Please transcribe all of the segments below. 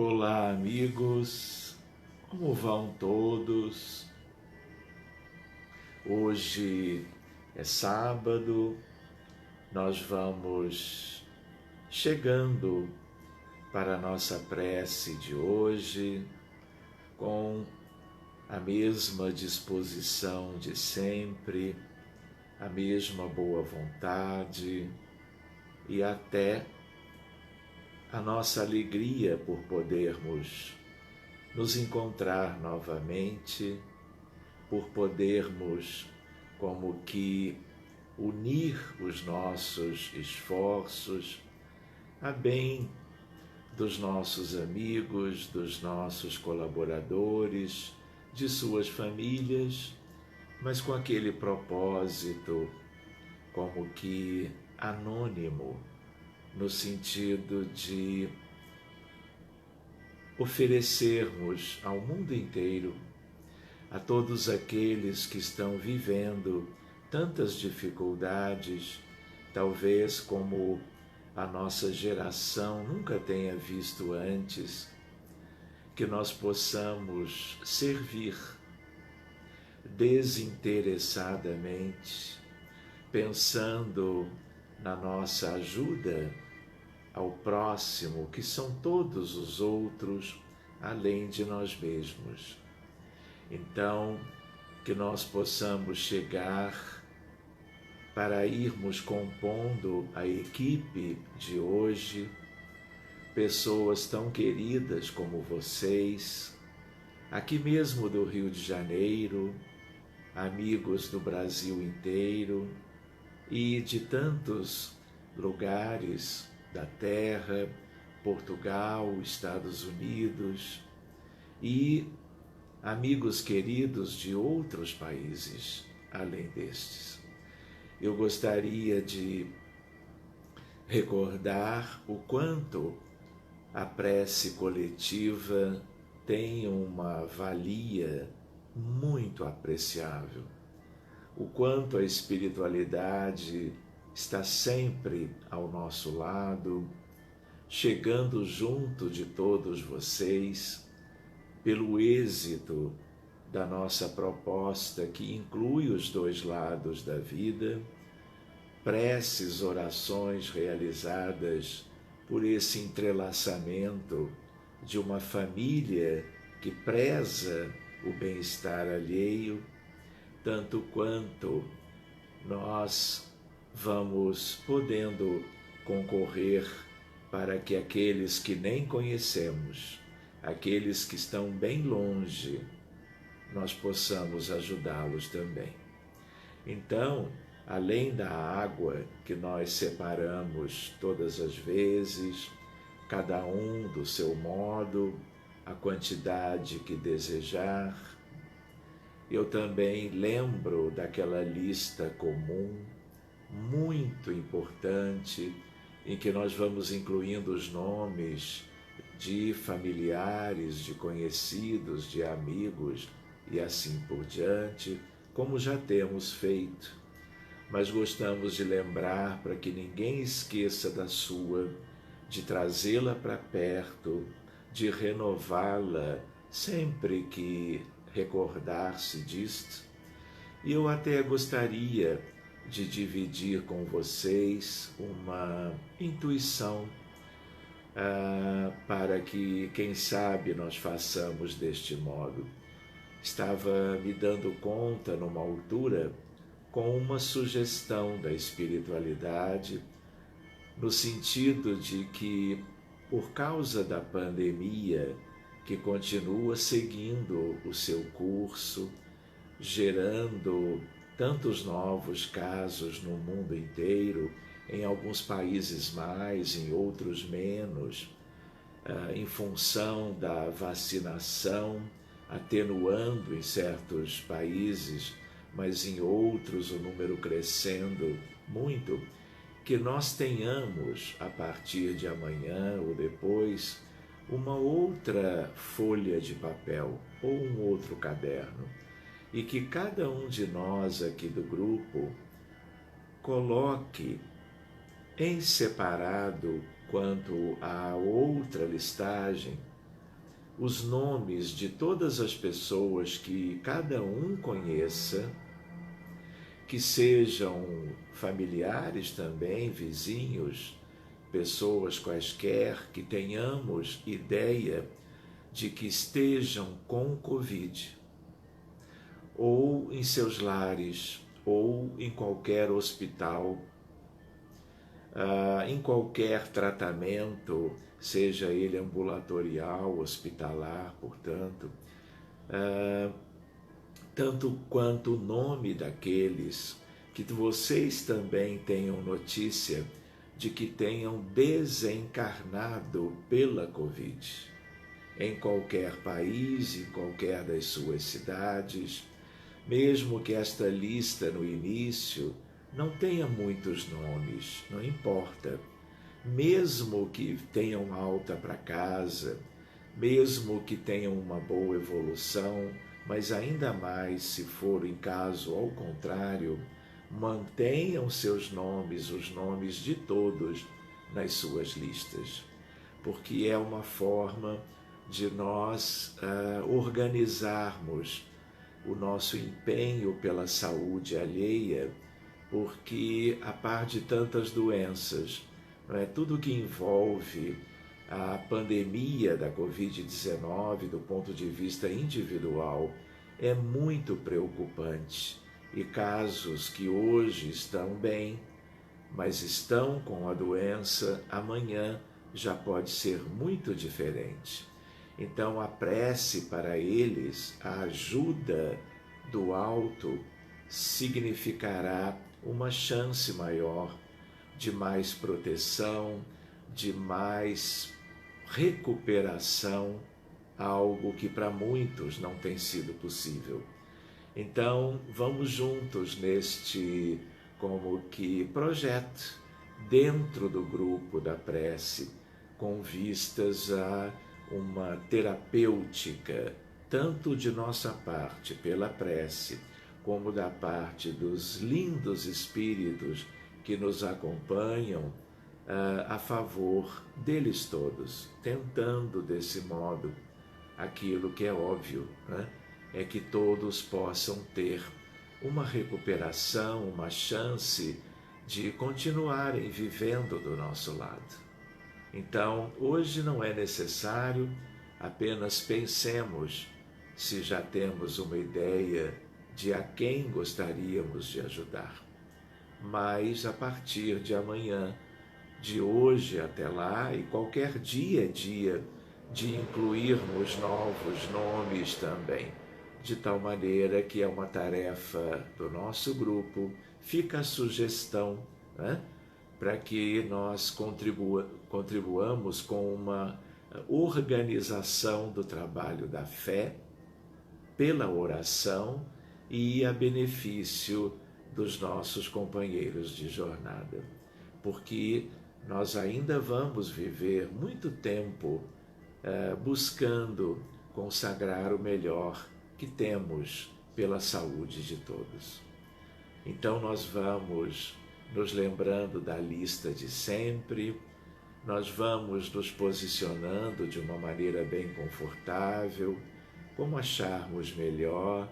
Olá, amigos, como vão todos? Hoje é sábado, nós vamos chegando para a nossa prece de hoje com a mesma disposição de sempre, a mesma boa vontade e até a nossa alegria por podermos nos encontrar novamente, por podermos como que unir os nossos esforços a bem dos nossos amigos, dos nossos colaboradores, de suas famílias, mas com aquele propósito como que anônimo, no sentido de oferecermos ao mundo inteiro, a todos aqueles que estão vivendo tantas dificuldades, talvez como a nossa geração nunca tenha visto antes, que nós possamos servir desinteressadamente, pensando na nossa ajuda ao próximo, que são todos os outros, além de nós mesmos. Então, que nós possamos chegar para irmos compondo a equipe de hoje, pessoas tão queridas como vocês, aqui mesmo do Rio de Janeiro, amigos do Brasil inteiro e de tantos lugares da Terra, Portugal, Estados Unidos e amigos queridos de outros países, além destes. Eu gostaria de recordar o quanto a prece coletiva tem uma valia muito apreciável, o quanto a espiritualidade está sempre ao nosso lado, chegando junto de todos vocês, pelo êxito da nossa proposta que inclui os dois lados da vida, preces, orações realizadas por esse entrelaçamento de uma família que preza o bem-estar alheio, tanto quanto nós vamos podendo concorrer para que aqueles que nem conhecemos, aqueles que estão bem longe, nós possamos ajudá-los também. Então, além da água que nós separamos todas as vezes, cada um do seu modo, a quantidade que desejar, eu também lembro daquela lista comum, muito importante, em que nós vamos incluindo os nomes de familiares, de conhecidos, de amigos e assim por diante, como já temos feito. Mas gostamos de lembrar para que ninguém esqueça da sua, de trazê-la para perto, de renová-la sempre que recordar-se disto. E eu até gostaria de dividir com vocês uma intuição para que, quem sabe, nós façamos deste modo. Estava me dando conta, numa altura, com uma sugestão da espiritualidade, no sentido de que, por causa da pandemia, que continua seguindo o seu curso, gerando tantos novos casos no mundo inteiro, em alguns países mais, em outros menos, em função da vacinação, atenuando em certos países, mas em outros o número crescendo muito, que nós tenhamos, a partir de amanhã ou depois, uma outra folha de papel ou um outro caderno, e que cada um de nós aqui do grupo coloque em separado quanto à outra listagem os nomes de todas as pessoas que cada um conheça, que sejam familiares também, vizinhos, pessoas quaisquer que tenhamos ideia de que estejam com Covid, ou em seus lares, ou em qualquer hospital, em qualquer tratamento, seja ele ambulatorial, hospitalar, portanto, tanto quanto o nome daqueles que vocês também tenham notícia de que tenham desencarnado pela Covid, em qualquer país, em qualquer das suas cidades, mesmo que esta lista no início não tenha muitos nomes, não importa. Mesmo que tenham alta para casa, mesmo que tenham uma boa evolução, mas ainda mais se for em caso ao contrário, mantenham seus nomes, os nomes de todos, nas suas listas, porque é uma forma de nós organizarmos o nosso empenho pela saúde alheia, porque a par de tantas doenças, tudo que envolve a pandemia da Covid-19 do ponto de vista individual é muito preocupante, e casos que hoje estão bem, mas estão com a doença, amanhã já pode ser muito diferente. Então a prece para eles, a ajuda do alto, significará uma chance maior de mais proteção, de mais recuperação, algo que para muitos não tem sido possível. Então, vamos juntos neste, como que, projeto dentro do grupo da prece, com vistas a uma terapêutica, tanto de nossa parte pela prece, como da parte dos lindos espíritos que nos acompanham a favor deles todos, tentando desse modo aquilo que é óbvio, né? É que todos possam ter uma recuperação, uma chance de continuarem vivendo do nosso lado. Então, hoje não é necessário, apenas pensemos se já temos uma ideia de a quem gostaríamos de ajudar. Mas a partir de amanhã, de hoje até lá, e qualquer dia é dia de incluirmos novos nomes também, de tal maneira que é uma tarefa do nosso grupo, fica a sugestão, né? Para que nós contribuamos com uma organização do trabalho da fé, pela oração e a benefício dos nossos companheiros de jornada, porque nós ainda vamos viver muito tempo buscando consagrar o melhor que temos pela saúde de todos. Então nós vamos nos lembrando da lista de sempre, nós vamos nos posicionando de uma maneira bem confortável, como acharmos melhor,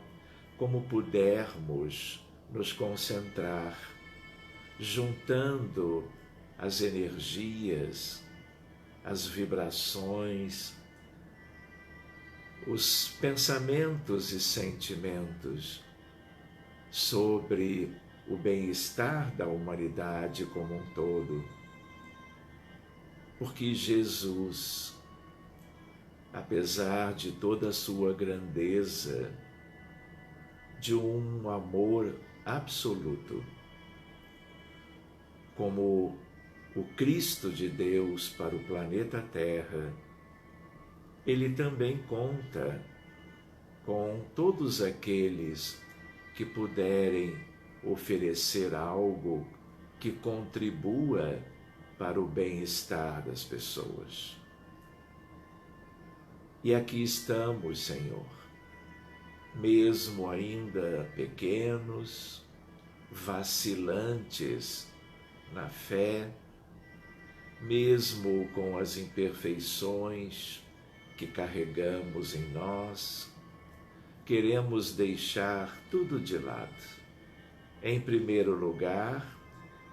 como pudermos nos concentrar, juntando as energias, as vibrações, os pensamentos e sentimentos sobre o bem-estar da humanidade como um todo. Porque Jesus, apesar de toda a sua grandeza, de um amor absoluto, como o Cristo de Deus para o planeta Terra, ele também conta com todos aqueles que puderem oferecer algo que contribua para o bem-estar das pessoas. E aqui estamos, Senhor, mesmo ainda pequenos, vacilantes na fé, mesmo com as imperfeições, que carregamos em nós, queremos deixar tudo de lado. Em primeiro lugar,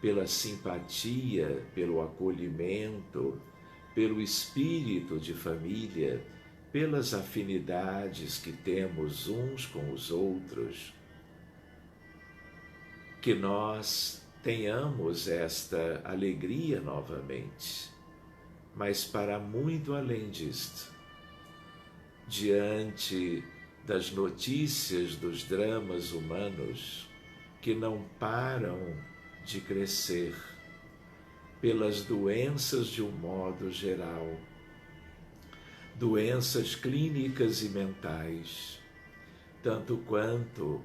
pela simpatia, pelo acolhimento, pelo espírito de família, pelas afinidades que temos uns com os outros, que nós tenhamos esta alegria novamente. Mas para muito além disto, diante das notícias dos dramas humanos que não param de crescer, pelas doenças de um modo geral, doenças clínicas e mentais, tanto quanto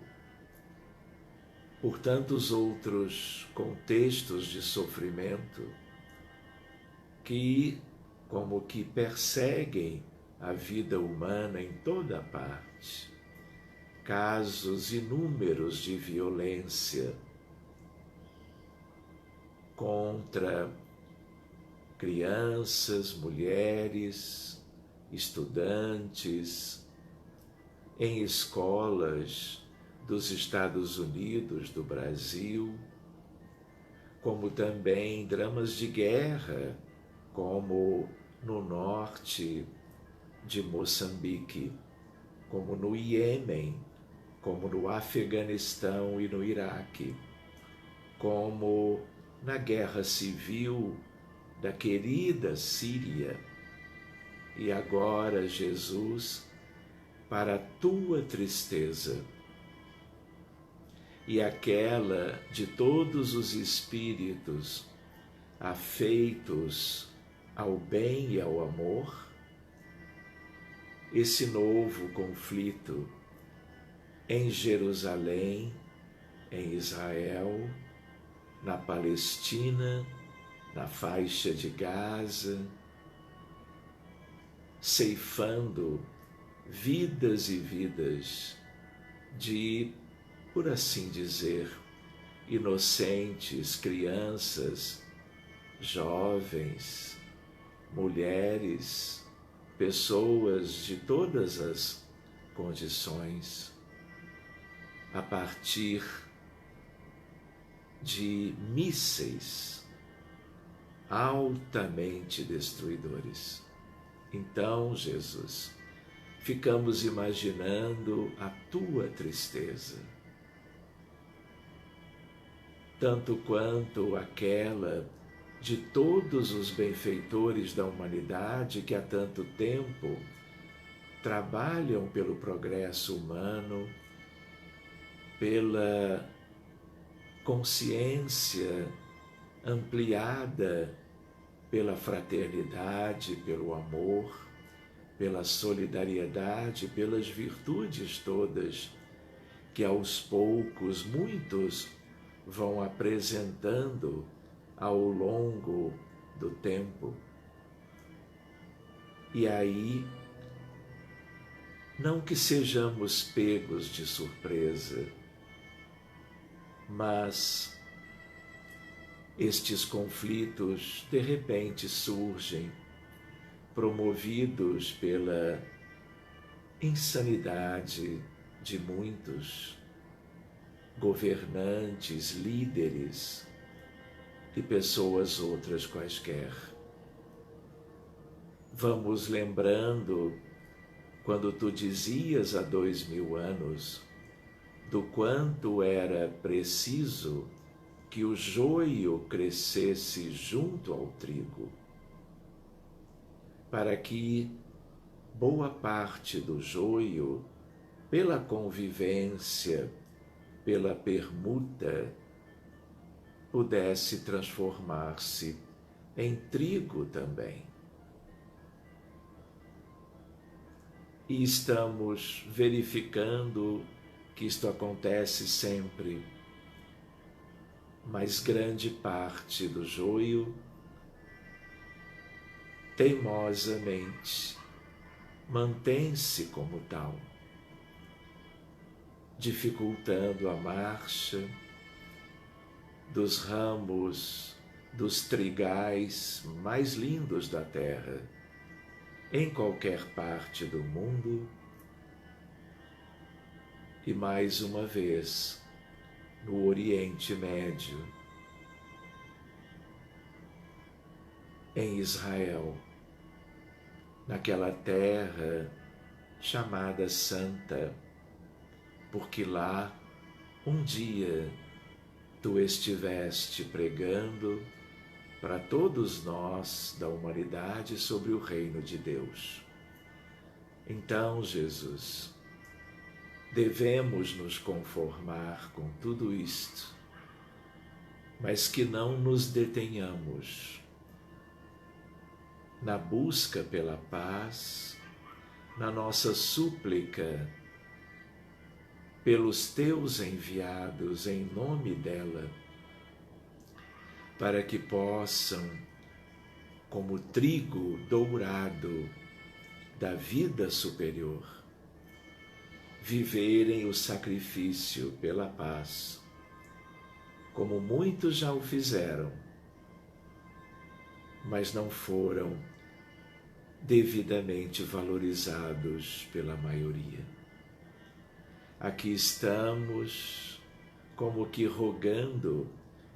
por tantos outros contextos de sofrimento que, como que perseguem a vida humana em toda parte, casos inúmeros de violência contra crianças, mulheres, estudantes, em escolas dos Estados Unidos, do Brasil, como também dramas de guerra, como no norte de Moçambique, como no Iêmen, como no Afeganistão e no Iraque, como na guerra civil da querida Síria. E agora, Jesus, para a tua tristeza e aquela de todos os espíritos afeitos ao bem e ao amor, esse novo conflito em Jerusalém, em Israel, na Palestina, na faixa de Gaza, ceifando vidas e vidas de, por assim dizer, inocentes, crianças, jovens, mulheres, pessoas de todas as condições, a partir de mísseis altamente destruidores. Então, Jesus, ficamos imaginando a tua tristeza, tanto quanto aquela de todos os benfeitores da humanidade que há tanto tempo trabalham pelo progresso humano, pela consciência ampliada pela fraternidade, pelo amor, pela solidariedade, pelas virtudes todas que aos poucos muitos vão apresentando ao longo do tempo. E aí, não que sejamos pegos de surpresa, mas estes conflitos de repente surgem, promovidos pela insanidade de muitos governantes, líderes e pessoas outras quaisquer. Vamos lembrando quando tu dizias há 2000 anos do quanto era preciso que o joio crescesse junto ao trigo, para que boa parte do joio, pela convivência, pela permuta, pudesse transformar-se em trigo também. E estamos verificando que isto acontece sempre, mas grande parte do joio teimosamente mantém-se como tal, dificultando a marcha dos ramos dos trigais mais lindos da terra, em qualquer parte do mundo e, mais uma vez, no Oriente Médio, em Israel, naquela terra chamada Santa, porque lá um dia tu estiveste pregando para todos nós da humanidade sobre o reino de Deus. Então, Jesus, devemos nos conformar com tudo isto, mas que não nos detenhamos na busca pela paz, na nossa súplica pelos teus enviados em nome dela, para que possam, como trigo dourado da vida superior, viverem o sacrifício pela paz, como muitos já o fizeram, mas não foram devidamente valorizados pela maioria. Aqui estamos, como que rogando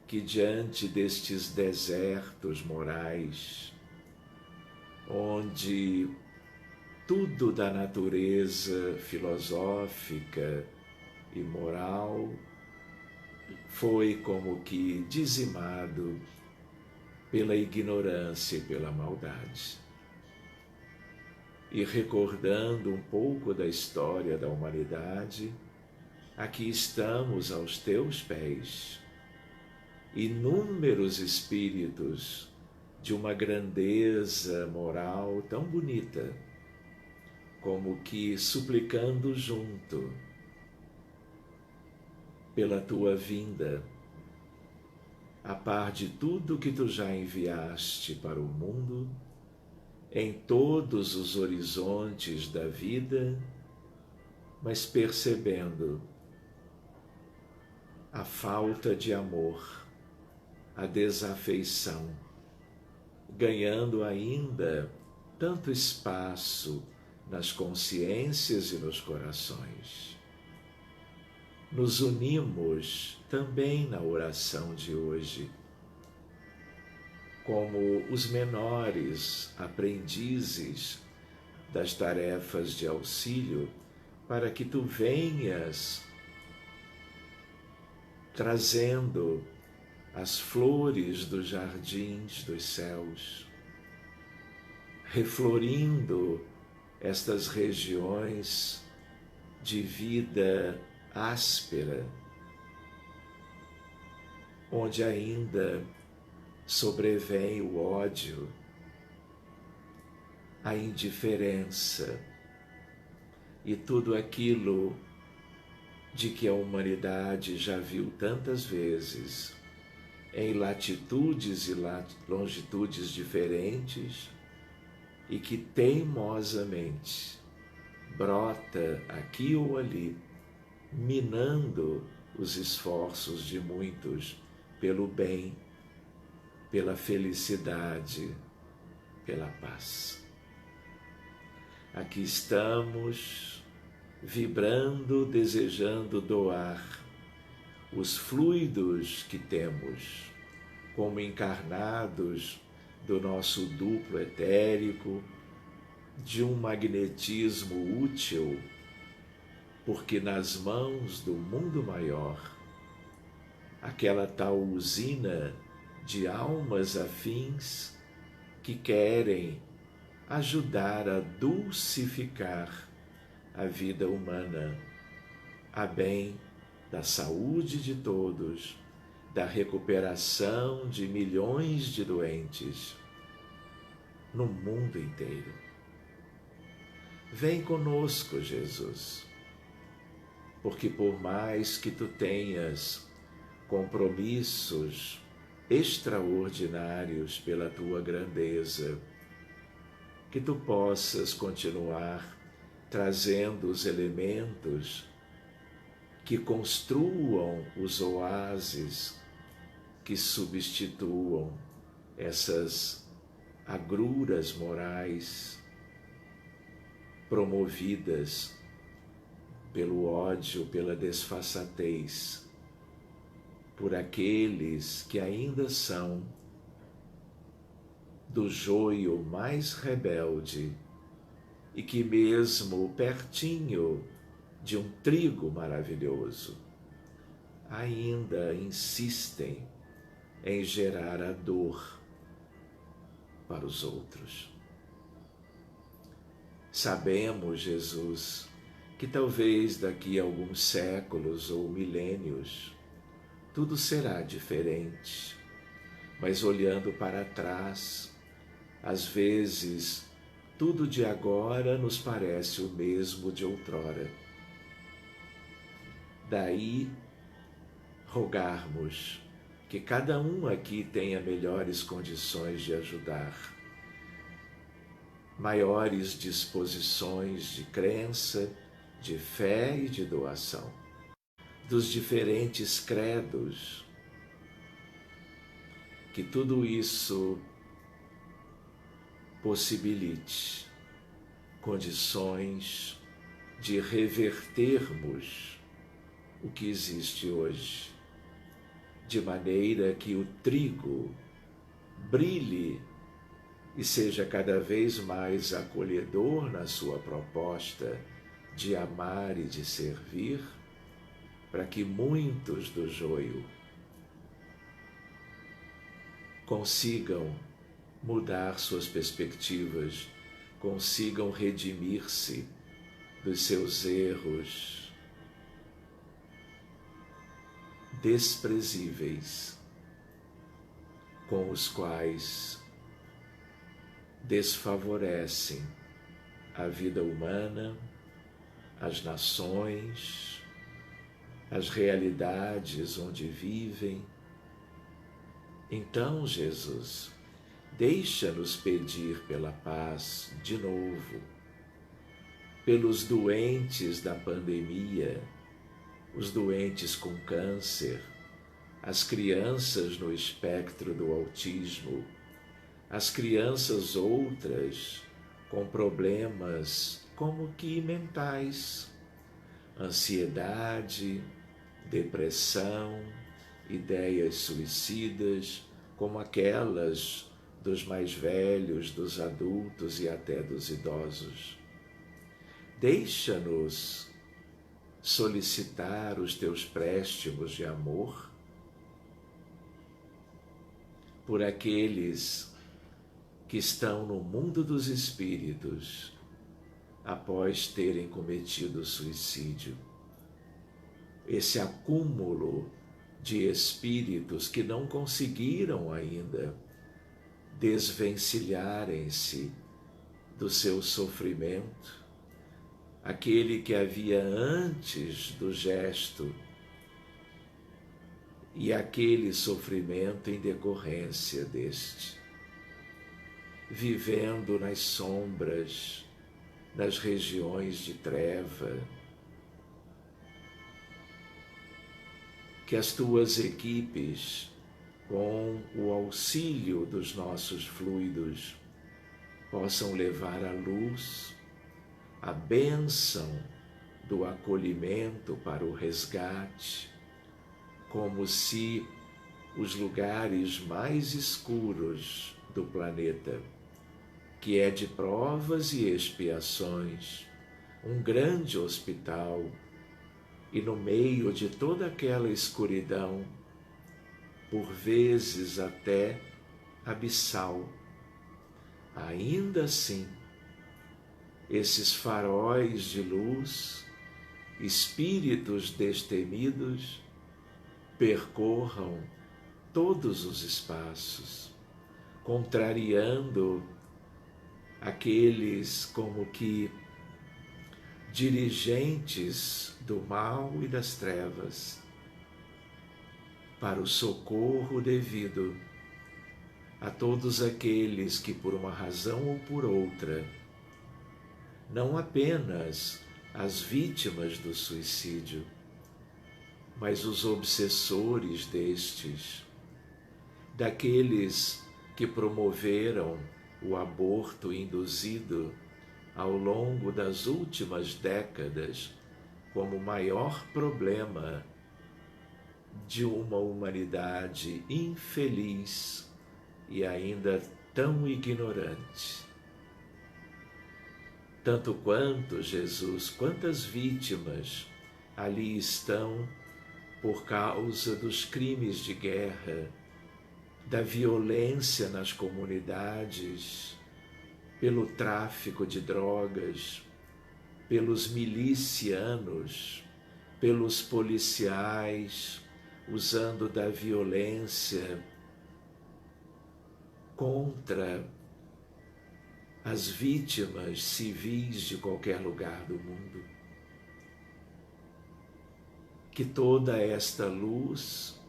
que diante destes desertos morais, onde tudo da natureza filosófica e moral foi como que dizimado pela ignorância e pela maldade. E recordando um pouco da história da humanidade, aqui estamos aos teus pés, inúmeros espíritos de uma grandeza moral tão bonita, como que suplicando junto pela tua vinda, a par de tudo que tu já enviaste para o mundo, em todos os horizontes da vida, mas percebendo a falta de amor, a desafeição, ganhando ainda tanto espaço nas consciências e nos corações. Nos unimos também na oração de hoje, como os menores aprendizes das tarefas de auxílio, para que tu venhas trazendo as flores dos jardins dos céus, reflorindo estas regiões de vida áspera, onde ainda sobrevém o ódio, a indiferença e tudo aquilo de que a humanidade já viu tantas vezes, em latitudes e longitudes diferentes, e que teimosamente brota aqui ou ali, minando os esforços de muitos pelo bem, pela felicidade, pela paz. Aqui estamos, vibrando, desejando doar os fluidos que temos, como encarnados do nosso duplo etérico, de um magnetismo útil, porque nas mãos do mundo maior, aquela tal usina de almas afins que querem ajudar a dulcificar a vida humana, a bem da saúde de todos, da recuperação de milhões de doentes no mundo inteiro. Vem conosco, Jesus, porque por mais que tu tenhas compromissos extraordinários pela tua grandeza, que tu possas continuar trazendo os elementos que construam os oásis, que substituam essas agruras morais promovidas pelo ódio, pela desfaçatez, por aqueles que ainda são do joio mais rebelde e que mesmo pertinho de um trigo maravilhoso, ainda insistem em gerar a dor para os outros. Sabemos, Jesus, que talvez daqui a alguns séculos ou milênios tudo será diferente, mas olhando para trás, às vezes tudo de agora nos parece o mesmo de outrora. Daí, rogarmos que cada um aqui tenha melhores condições de ajudar, maiores disposições de crença, de fé e de doação, dos diferentes credos, que tudo isso possibilite condições de revertermos o que existe hoje, de maneira que o trigo brilhe e seja cada vez mais acolhedor na sua proposta de amar e de servir, para que muitos do joio consigam mudar suas perspectivas, consigam redimir-se dos seus erros desprezíveis, com os quais desfavorecem a vida humana, as nações, as realidades onde vivem. Então, Jesus, deixa-nos pedir pela paz de novo, pelos doentes da pandemia, os doentes com câncer, as crianças no espectro do autismo, as crianças outras com problemas como que mentais, ansiedade, depressão, ideias suicidas, como aquelas dos mais velhos, dos adultos e até dos idosos. Deixa-nos solicitar os teus préstimos de amor por aqueles que estão no mundo dos espíritos após terem cometido suicídio. Esse acúmulo de espíritos que não conseguiram ainda desvencilharem-se do seu sofrimento, aquele que havia antes do gesto e aquele sofrimento em decorrência deste, vivendo nas sombras, nas regiões de treva. Que as tuas equipes, com o auxílio dos nossos fluidos, possam levar à luz a bênção do acolhimento para o resgate, como se os lugares mais escuros do planeta, que é de provas e expiações, um grande hospital, e no meio de toda aquela escuridão, por vezes até abissal, ainda assim, esses faróis de luz, espíritos destemidos, percorram todos os espaços, contrariando aqueles como que dirigentes do mal e das trevas, para o socorro devido a todos aqueles que, por uma razão ou por outra, não apenas as vítimas do suicídio, mas os obsessores destes, daqueles que promoveram o aborto induzido ao longo das últimas décadas como o maior problema de uma humanidade infeliz e ainda tão ignorante. Tanto quanto Jesus, quantas vítimas ali estão por causa dos crimes de guerra, da violência nas comunidades, pelo tráfico de drogas, pelos milicianos, pelos policiais, usando da violência contra as vítimas civis de qualquer lugar do mundo. Que toda esta luz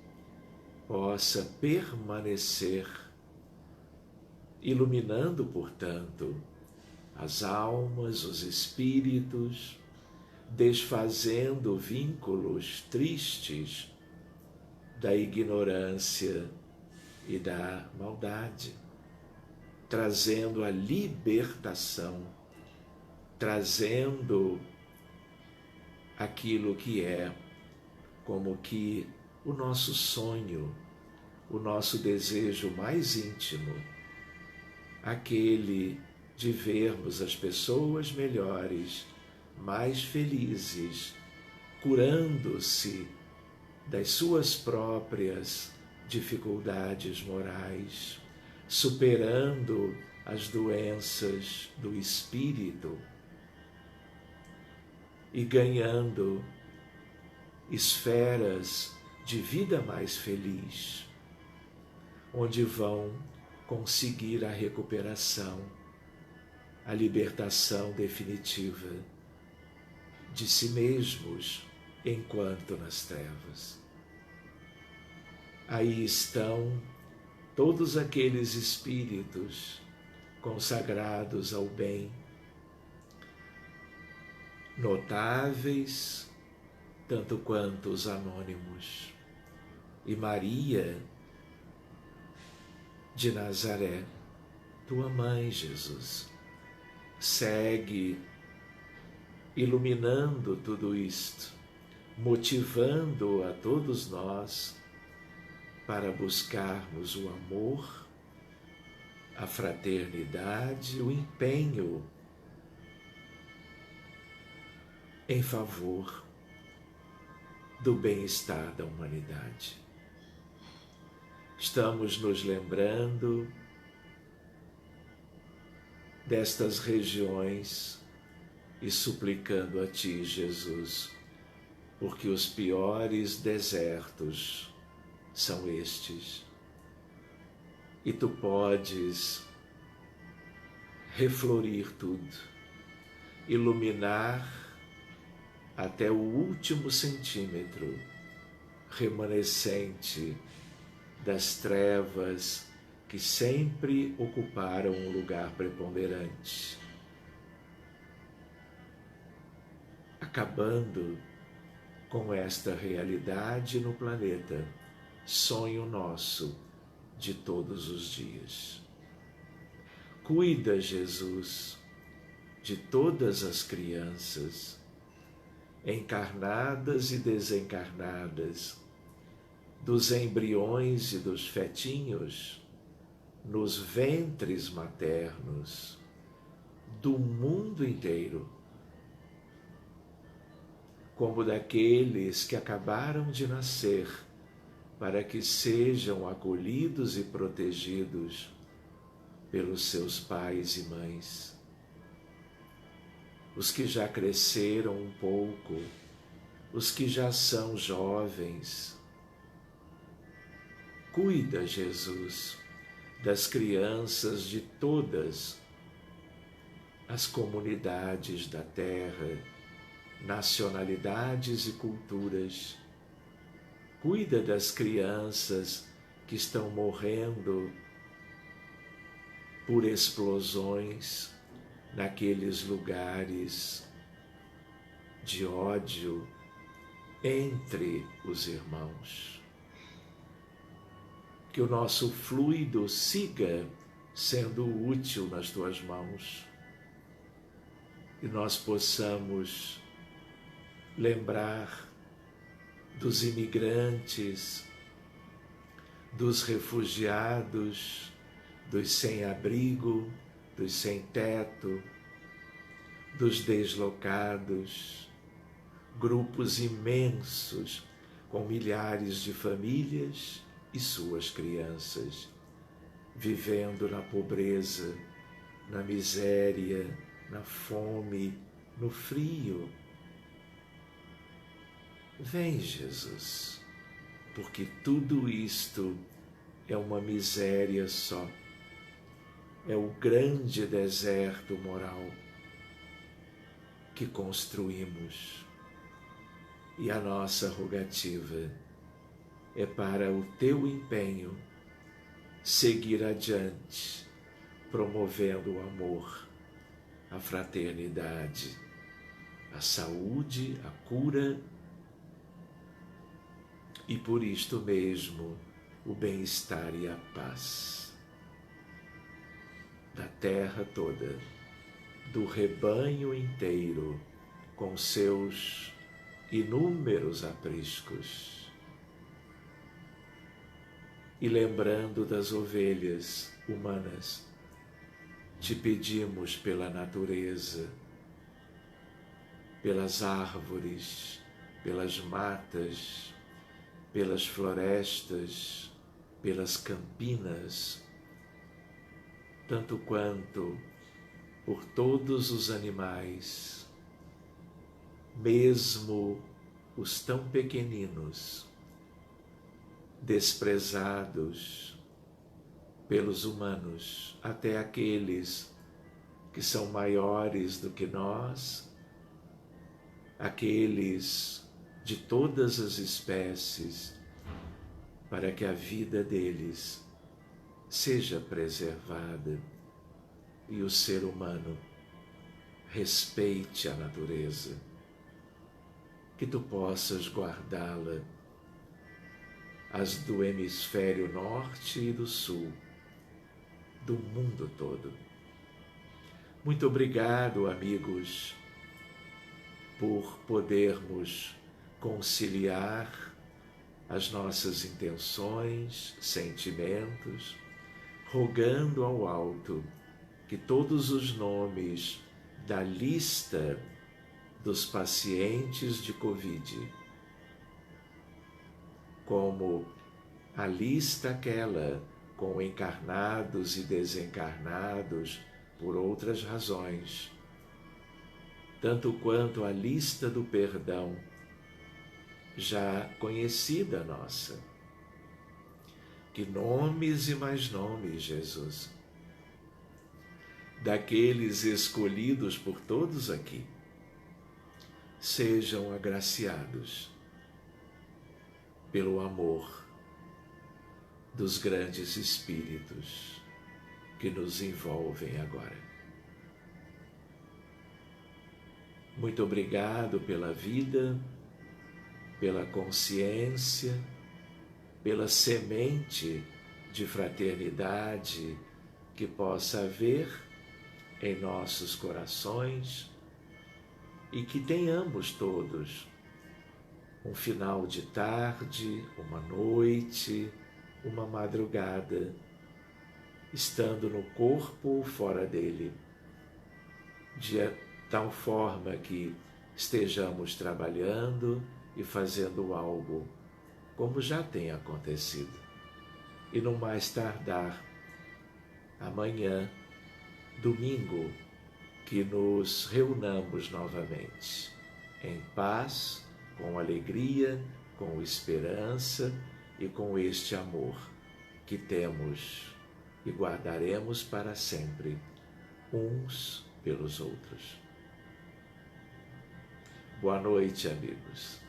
possa permanecer, iluminando, portanto, as almas, os espíritos, desfazendo vínculos tristes da ignorância e da maldade, trazendo a libertação, trazendo aquilo que é como que o nosso sonho, o nosso desejo mais íntimo, aquele de vermos as pessoas melhores, mais felizes, curando-se das suas próprias dificuldades morais, superando as doenças do espírito e ganhando esferas de vida mais feliz, onde vão conseguir a recuperação, a libertação definitiva de si mesmos enquanto nas trevas. Aí estão todos aqueles espíritos consagrados ao bem, notáveis, tanto quanto os anônimos. E Maria de Nazaré, tua mãe, Jesus, segue iluminando tudo isto, motivando a todos nós para buscarmos o amor, a fraternidade, o empenho em favor do bem-estar da humanidade. Estamos nos lembrando destas regiões e suplicando a Ti, Jesus, porque os piores desertos são estes, e Tu podes reflorir tudo, iluminar até o último centímetro remanescente das trevas que sempre ocuparam um lugar preponderante, acabando com esta realidade no planeta, sonho nosso de todos os dias. Cuida, Jesus, de todas as crianças, encarnadas e desencarnadas, dos embriões e dos fetinhos, nos ventres maternos, do mundo inteiro, como daqueles que acabaram de nascer, para que sejam acolhidos e protegidos pelos seus pais e mães. Os que já cresceram um pouco, os que já são jovens. Cuida, Jesus, das crianças de todas as comunidades da terra, nacionalidades e culturas. Cuida das crianças que estão morrendo por explosões naqueles lugares de ódio entre os irmãos. Que o nosso fluido siga sendo útil nas Tuas mãos. e nós possamos lembrar dos imigrantes, dos refugiados, dos sem-abrigo, dos sem-teto, dos deslocados, grupos imensos com milhares de famílias e suas crianças, vivendo na pobreza, na miséria, na fome, no frio. Vem, Jesus, porque tudo isto é uma miséria só. É o grande deserto moral que construímos. E a nossa rogativa é para o teu empenho seguir adiante, promovendo o amor, a fraternidade, a saúde, a cura e, por isto mesmo, o bem-estar e a paz da terra toda, do rebanho inteiro, com seus inúmeros apriscos. E lembrando das ovelhas humanas, te pedimos pela natureza, pelas árvores, pelas matas, pelas florestas, pelas campinas, tanto quanto por todos os animais, mesmo os tão pequeninos, desprezados pelos humanos, até aqueles que são maiores do que nós, aqueles de todas as espécies, para que a vida deles seja preservada e o ser humano respeite a natureza, que tu possas guardá-la, as do hemisfério norte e do sul, do mundo todo. Muito obrigado, amigos, por podermos conciliar as nossas intenções, sentimentos, rogando ao alto que todos os nomes da lista dos pacientes de Covid, como a lista aquela com encarnados e desencarnados por outras razões, tanto quanto a lista do perdão, já conhecida nossa. Que nomes e mais nomes, Jesus, daqueles escolhidos por todos aqui, sejam agraciados pelo amor dos grandes espíritos que nos envolvem agora. Muito obrigado pela vida, pela consciência, pela semente de fraternidade que possa haver em nossos corações e que tenhamos todos um final de tarde, uma noite, uma madrugada, estando no corpo ou fora dele, de tal forma que estejamos trabalhando e fazendo algo, como já tem acontecido, e no mais tardar, amanhã, domingo, que nos reunamos novamente, em paz, com alegria, com esperança e com este amor que temos e guardaremos para sempre, uns pelos outros. Boa noite, amigos.